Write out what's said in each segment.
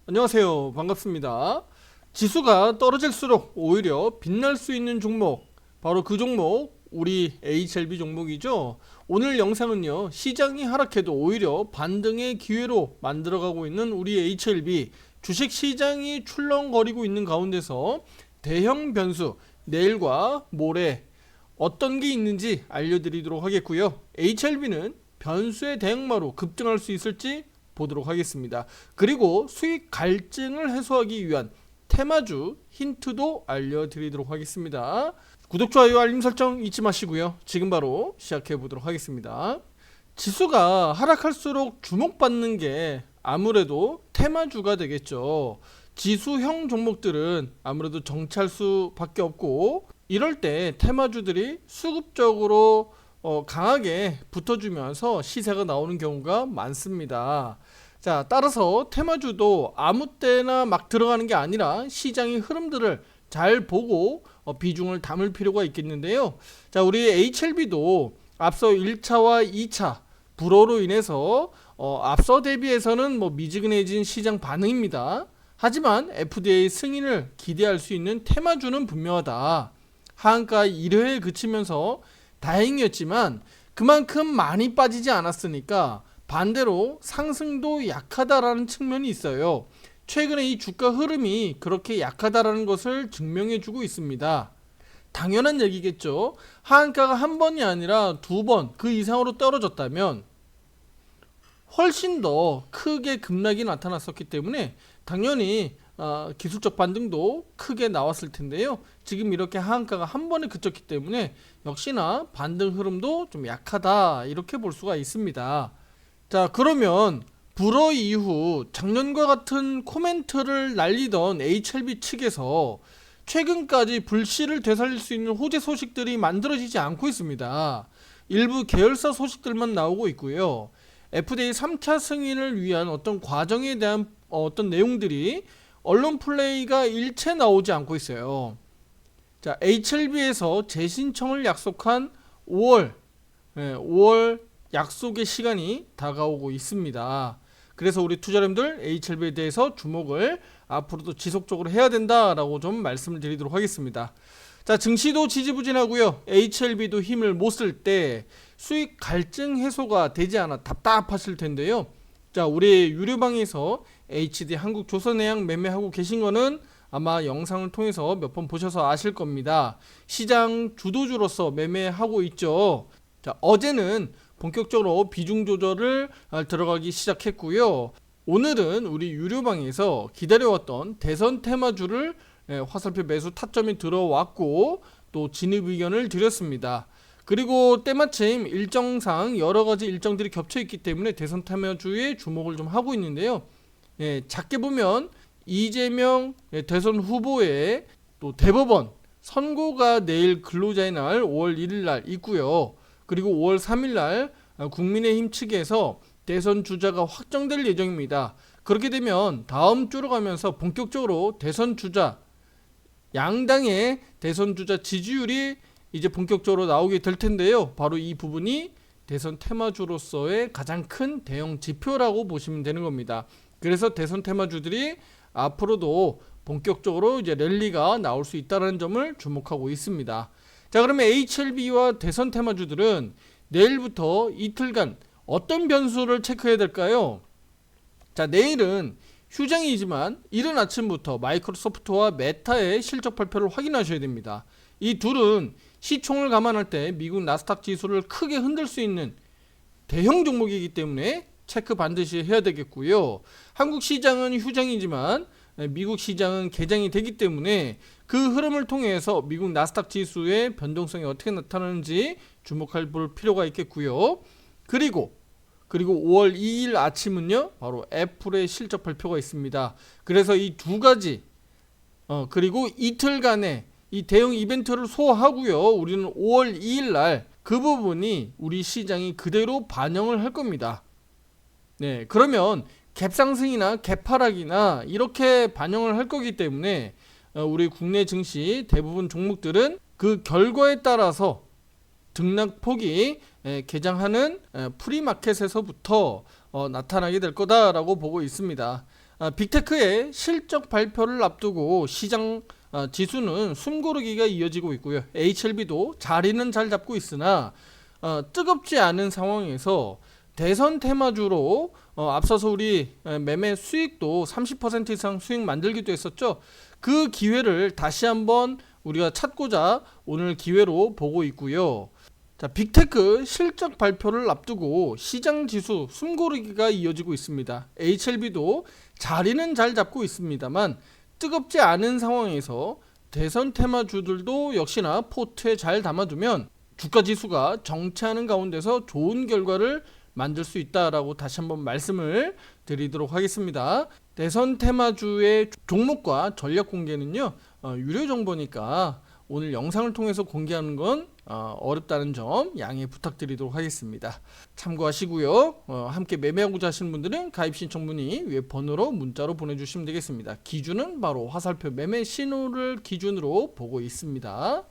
안녕하세요. 반갑습니다. 지수가 떨어질수록 오히려 빛날 수 있는 종목, 바로 그 종목, 우리 HLB 종목이죠. 오늘 영상은요, 시장이 하락해도 오히려 반등의 기회로 만들어가고 있는 우리 HLB 주식 시장이 출렁거리고 있는 가운데서 대형 변수, 내일과 모레 어떤 게 있는지 알려드리도록 하겠고요. HLB는 변수의 대응마로 급등할 수 있을지 보도록 하겠습니다. 그리고 수익 갈증을 해소하기 위한 테마주 힌트도 알려드리도록 하겠습니다. 구독, 좋아요, 알림 설정 잊지 마시고요. 지금 바로 시작해 보도록 하겠습니다. 지수가 하락할수록 주목받는 게 아무래도 테마주가 되겠죠. 지수형 종목들은 아무래도 정찰수밖에 없고, 이럴 때 테마주들이 수급적으로 강하게 붙어주면서 시세가 나오는 경우가 많습니다. 자, 따라서 테마주도 아무 때나 막 들어가는 게 아니라 시장의 흐름들을 잘 보고 비중을 담을 필요가 있겠는데요. 자, 우리 HLB도 앞서 1차와 2차 불어로 인해서 앞서 대비해서는 미지근해진 시장 반응입니다. 하지만 FDA 승인을 기대할 수 있는 테마주는 분명하다. 하한가 1회에 그치면서 다행이었지만 그만큼 많이 빠지지 않았으니까 반대로 상승도 약하다라는 측면이 있어요. 최근에 이 주가 흐름이 그렇게 약하다라는 것을 증명해주고 있습니다. 당연한 얘기겠죠. 하한가가 한 번이 아니라 두 번 그 이상으로 떨어졌다면 훨씬 더 크게 급락이 나타났었기 때문에 당연히 기술적 반등도 크게 나왔을 텐데요. 지금 이렇게 하한가가 한 번에 그쳤기 때문에 역시나 반등 흐름도 좀 약하다, 이렇게 볼 수가 있습니다. 자, 그러면 불어 이후 작년과 같은 코멘트를 날리던 HLB 측에서 최근까지 불씨를 되살릴 수 있는 호재 소식들이 만들어지지 않고 있습니다. 일부 계열사 소식들만 나오고 있고요. FDA 3차 승인을 위한 어떤 과정에 대한 어떤 내용들이 언론 플레이가 일체 나오지 않고 있어요. 자, HLB에서 재신청을 약속한 5월 약속의 시간이 다가오고 있습니다. 그래서 우리 투자자님들 HLB에 대해서 주목을 앞으로도 지속적으로 해야 된다라고 좀 말씀을 드리도록 하겠습니다. 자, 증시도 지지부진하고요. HLB도 힘을 못 쓸 때 수익 갈증 해소가 되지 않아 답답하실 텐데요. 자, 우리 유료방에서 HD 한국조선해양 매매하고 계신 거는 아마 영상을 통해서 몇 번 보셔서 아실 겁니다. 시장 주도주로서 매매하고 있죠. 자, 어제는 본격적으로 비중 조절을 들어가기 시작했고요. 오늘은 우리 유료방에서 기다려왔던 대선 테마주를 화살표 매수 타점이 들어왔고 또 진입 의견을 드렸습니다. 그리고 때마침 일정상 여러가지 일정들이 겹쳐있기 때문에 대선 테마주에 주목을 좀 하고 있는데요. 작게 보면 이재명 대선 후보의 또 대법원 선고가 내일 근로자의 날 5월 1일 날 있고요. 그리고 5월 3일 날 국민의힘 측에서 대선 주자가 확정될 예정입니다. 그렇게 되면 다음 주로 가면서 본격적으로 대선 주자, 양당의 대선 주자 지지율이 이제 본격적으로 나오게 될 텐데요. 바로 이 부분이 대선 테마주로서의 가장 큰 대형 지표라고 보시면 되는 겁니다. 그래서 대선 테마주들이 앞으로도 본격적으로 이제 랠리가 나올 수 있다는 점을 주목하고 있습니다. 자, 그러면 HLB와 대선 테마주들은 내일부터 이틀간 어떤 변수를 체크해야 될까요? 자, 내일은 휴장이지만 이른 아침부터 마이크로소프트와 메타의 실적 발표를 확인하셔야 됩니다. 이 둘은 시총을 감안할 때 미국 나스닥 지수를 크게 흔들 수 있는 대형 종목이기 때문에 체크 반드시 해야 되겠고요. 한국 시장은 휴장이지만 미국 시장은 개장이 되기 때문에 그 흐름을 통해서 미국 나스닥 지수의 변동성이 어떻게 나타나는지 주목할 필요가 있겠고요. 그리고 5월 2일 아침은요, 바로 애플의 실적 발표가 있습니다. 그래서 이 두 가지 그리고 이틀간의 이 대형 이벤트를 소화하고요. 우리는 5월 2일 날 그 부분이 우리 시장이 그대로 반영을 할 겁니다. 네, 그러면 갭상승이나 갭하락이나 이렇게 반영을 할 거기 때문에 우리 국내 증시 대부분 종목들은 그 결과에 따라서 등락폭이 개장하는 프리마켓에서부터 나타나게 될 거다라고 보고 있습니다. 빅테크의 실적 발표를 앞두고 시장 지수는 숨고르기가 이어지고 있고요. HLB도 자리는 잘 잡고 있으나 뜨겁지 않은 상황에서 대선 테마주로 앞서서 우리 매매 수익도 30% 이상 수익 만들기도 했었죠. 그 기회를 다시 한번 우리가 찾고자 오늘 기회로 보고 있고요. 자, 빅테크 실적 발표를 앞두고 시장 지수 숨고르기가 이어지고 있습니다. HLB도 자리는 잘 잡고 있습니다만 뜨겁지 않은 상황에서 대선 테마주들도 역시나 포트에 잘 담아두면 주가 지수가 정체하는 가운데서 좋은 결과를 만들 수 있다라고 다시 한번 말씀을 드리도록 하겠습니다. 대선 테마주의 종목과 전략 공개는요, 유료 정보니까 오늘 영상을 통해서 공개하는 건 어렵다는 점 양해 부탁드리도록 하겠습니다. 참고하시고요. 함께 매매하고자 하시는 분들은 가입 신청 문의 위에 번호로 문자로 보내주시면 되겠습니다. 기준은 바로 화살표 매매 신호를 기준으로 보고 있습니다.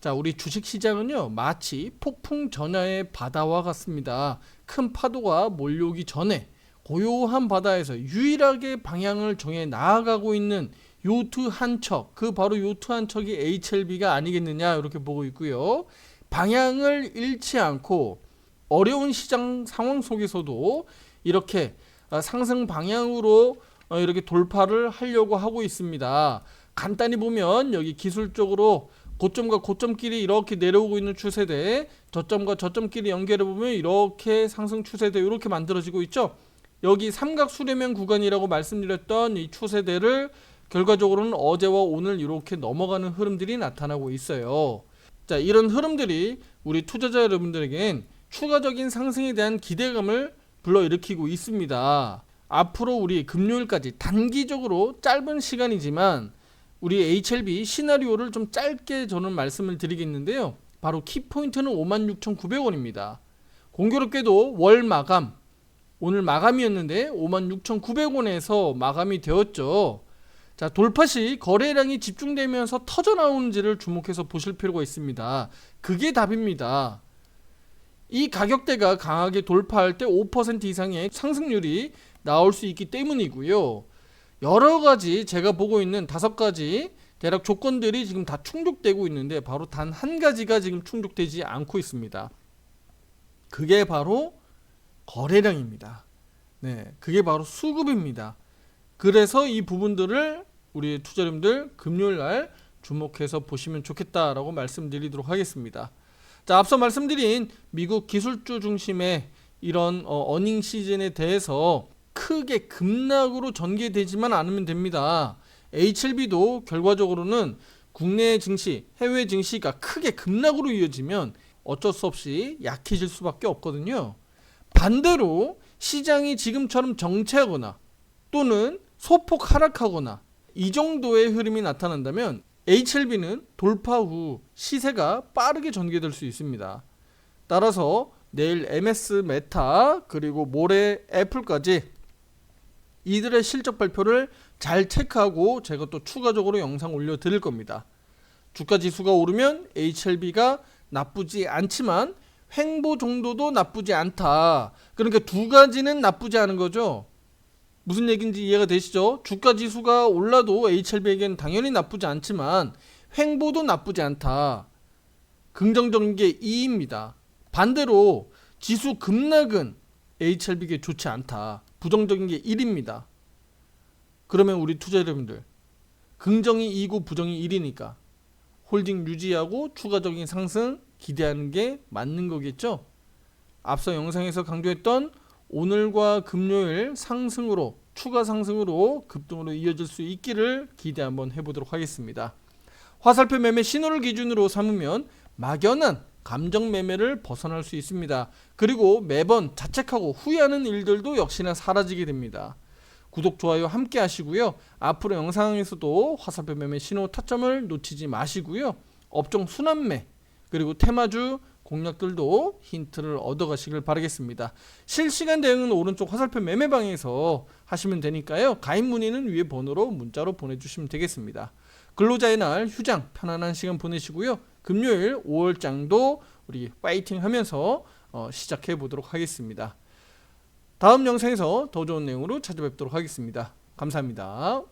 자, 우리 주식시장은요, 마치 폭풍 전야의 바다와 같습니다. 큰 파도가 몰려오기 전에 고요한 바다에서 유일하게 방향을 정해 나아가고 있는 요트 한 척, 그 바로 요트 한 척이 HLB가 아니겠느냐 이렇게 보고 있고요. 방향을 잃지 않고 어려운 시장 상황 속에서도 이렇게 상승 방향으로 이렇게 돌파를 하려고 하고 있습니다. 간단히 보면 여기 기술적으로 고점과 고점끼리 이렇게 내려오고 있는 추세대, 저점과 저점끼리 연결해 보면 이렇게 상승 추세대 이렇게 만들어지고 있죠. 여기 삼각 수렴형 구간이라고 말씀드렸던 이 추세대를 결과적으로는 어제와 오늘 이렇게 넘어가는 흐름들이 나타나고 있어요. 자, 이런 흐름들이 우리 투자자 여러분들에겐 추가적인 상승에 대한 기대감을 불러일으키고 있습니다. 앞으로 우리 금요일까지 단기적으로 짧은 시간이지만 우리 HLB 시나리오를 좀 짧게 저는 말씀을 드리겠는데요. 바로 키포인트는 56,900원입니다. 공교롭게도 월 마감, 오늘 마감이었는데 56,900원에서 마감이 되었죠. 자, 돌파 시 거래량이 집중되면서 터져나오는지를 주목해서 보실 필요가 있습니다. 그게 답입니다. 이 가격대가 강하게 돌파할 때 5% 이상의 상승률이 나올 수 있기 때문이고요. 여러가지 제가 보고 있는 5가지 대략 조건들이 지금 다 충족되고 있는데 바로 단 한 가지가 지금 충족되지 않고 있습니다. 그게 바로 거래량입니다. 네, 그게 바로 수급입니다. 그래서 이 부분들을 우리 투자자님들 금요일날 주목해서 보시면 좋겠다라고 말씀드리도록 하겠습니다. 자, 앞서 말씀드린 미국 기술주 중심의 이런 어닝 시즌에 대해서 크게 급락으로 전개되지만 않으면 됩니다. HLB도 결과적으로는 국내 증시, 해외 증시가 크게 급락으로 이어지면 어쩔 수 없이 약해질 수밖에 없거든요. 반대로 시장이 지금처럼 정체하거나 또는 소폭 하락하거나 이 정도의 흐름이 나타난다면 HLB는 돌파 후 시세가 빠르게 전개될 수 있습니다. 따라서 내일 MS 메타 그리고 모레 애플까지 이들의 실적 발표를 잘 체크하고 제가 또 추가적으로 영상 올려드릴 겁니다. 주가 지수가 오르면 HLB가 나쁘지 않지만 횡보 정도도 나쁘지 않다. 그러니까 두 가지는 나쁘지 않은 거죠. 무슨 얘기인지 이해가 되시죠? 주가 지수가 올라도 HLB에겐 당연히 나쁘지 않지만 횡보도 나쁘지 않다. 긍정적인 게 2입니다. 반대로 지수 급락은 HLB에게 좋지 않다. 부정적인 게 1입니다. 그러면 우리 투자 여러분들 긍정이 2고 부정이 1이니까 홀딩 유지하고 추가적인 상승 기대하는 게 맞는 거겠죠? 앞서 영상에서 강조했던 오늘과 금요일 상승으로 추가 상승으로 급등으로 이어질 수 있기를 기대 한번 해보도록 하겠습니다. 화살표 매매 신호를 기준으로 삼으면 막연한 감정 매매를 벗어날 수 있습니다. 그리고 매번 자책하고 후회하는 일들도 역시나 사라지게 됩니다. 구독, 좋아요 함께 하시고요. 앞으로 영상에서도 화살표 매매 신호 타점을 놓치지 마시고요. 업종 순환매 그리고 테마주 공략들도 힌트를 얻어가시길 바라겠습니다. 실시간 대응은 오른쪽 화살표 매매방에서 하시면 되니까요. 가입 문의는 위에 번호로 문자로 보내주시면 되겠습니다. 근로자의 날 휴장 편안한 시간 보내시고요. 금요일 5월장도 우리 파이팅 하면서 시작해 보도록 하겠습니다. 다음 영상에서 더 좋은 내용으로 찾아뵙도록 하겠습니다. 감사합니다.